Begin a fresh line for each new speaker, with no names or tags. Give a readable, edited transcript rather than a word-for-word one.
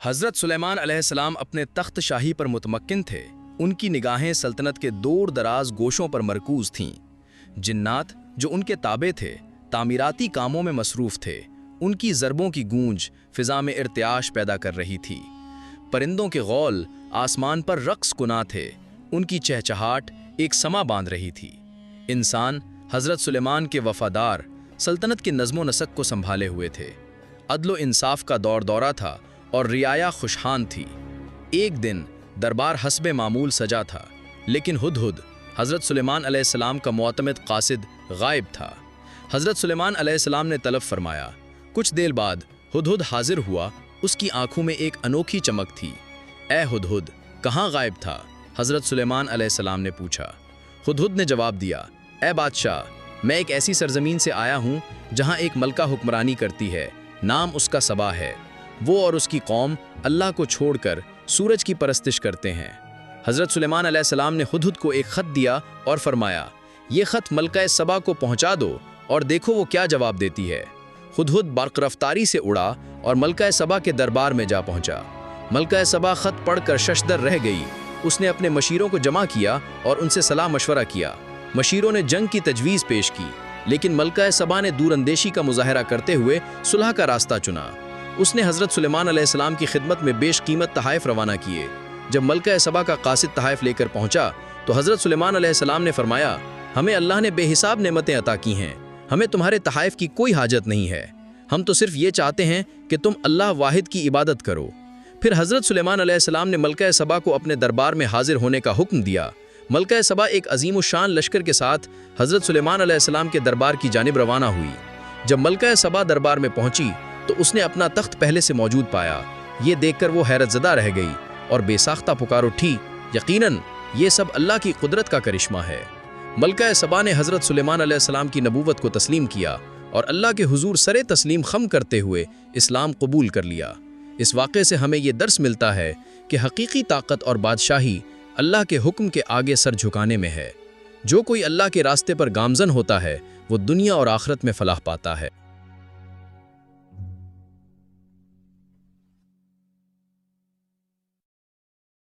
حضرت سلیمان علیہ السلام اپنے تخت شاہی پر متمکن تھے۔ ان کی نگاہیں سلطنت کے دور دراز گوشوں پر مرکوز تھیں۔ جنات جو ان کے تابع تھے تعمیراتی کاموں میں مصروف تھے۔ ان کی ضربوں کی گونج فضا میں ارتعاش پیدا کر رہی تھی۔ پرندوں کے غول آسمان پر رقص کنا تھے۔ ان کی چہچہاٹ ایک سما باندھ رہی تھی۔ انسان حضرت سلیمان کے وفادار سلطنت کی نظم و نسق کو سنبھالے ہوئے تھے۔ عدل و انصاف کا دور دورہ تھا اور رعایا خوشحان تھی۔ ایک دن دربار حسب معمول سجا تھا، لیکن ہدہد حضرت سلیمان علیہ السلام کا معتمد قاصد غائب تھا۔ حضرت سلیمان علیہ السلام نے طلب فرمایا۔ کچھ دیر بعد ہدہد حاضر ہوا۔ اس کی آنکھوں میں ایک انوکھی چمک تھی۔ اے ہدہد، کہاں غائب تھا؟ حضرت سلیمان علیہ السلام نے پوچھا۔ ہدہد نے جواب دیا، اے بادشاہ، میں ایک ایسی سرزمین سے آیا ہوں جہاں ایک ملکہ حکمرانی کرتی ہے، نام اس کا سبا ہے۔ وہ اور اس کی قوم اللہ کو چھوڑ کر سورج کی پرستش کرتے ہیں۔ حضرت سلیمان علیہ السلام نے ہدہد کو ایک خط دیا اور فرمایا، یہ خط ملکہ سبا کو پہنچا دو اور دیکھو وہ کیا جواب دیتی ہے۔ ہدہد برق رفتاری سے اڑا اور ملکہ سبا کے دربار میں جا پہنچا۔ ملکہ سبا خط پڑھ کر ششدر رہ گئی۔ اس نے اپنے مشیروں کو جمع کیا اور ان سے صلاح مشورہ کیا۔ مشیروں نے جنگ کی تجویز پیش کی، لیکن ملکہ سبا نے دور اندیشی کا مظاہرہ کرتے ہوئے صلح کا راستہ چنا۔ اس نے حضرت سلیمان علیہ السلام کی خدمت میں بیش قیمت تحائف روانہ کیے۔ جب ملکہ سبا کا قاصد تحائف لے کر پہنچا تو حضرت سلیمان علیہ السلام نے فرمایا، ہمیں اللہ نے بے حساب نعمتیں عطا کی ہیں، ہمیں تمہارے تحائف کی کوئی حاجت نہیں ہے، ہم تو صرف یہ چاہتے ہیں کہ تم اللہ واحد کی عبادت کرو۔ پھر حضرت سلیمان علیہ السلام نے ملکہ سبا کو اپنے دربار میں حاضر ہونے کا حکم دیا۔ ملکہ سبا ایک عظیم الشان لشکر کے ساتھ حضرت سلیمان علیہ السلام کے دربار کی جانب روانہ ہوئی۔ جب ملکہ سبا دربار میں پہنچی تو اس نے اپنا تخت پہلے سے موجود پایا۔ یہ دیکھ کر وہ حیرت زدہ رہ گئی اور بے ساختہ پکار اٹھی، یقیناً یہ سب اللہ کی قدرت کا کرشمہ ہے۔ ملکہ سبا نے حضرت سلیمان علیہ السلام کی نبوت کو تسلیم کیا اور اللہ کے حضور سرے تسلیم خم کرتے ہوئے اسلام قبول کر لیا۔ اس واقعے سے ہمیں یہ درس ملتا ہے کہ حقیقی طاقت اور بادشاہی اللہ کے حکم کے آگے سر جھکانے میں ہے۔ جو کوئی اللہ کے راستے پر گامزن ہوتا ہے وہ دنیا اور آخرت میں فلاح پاتا ہے۔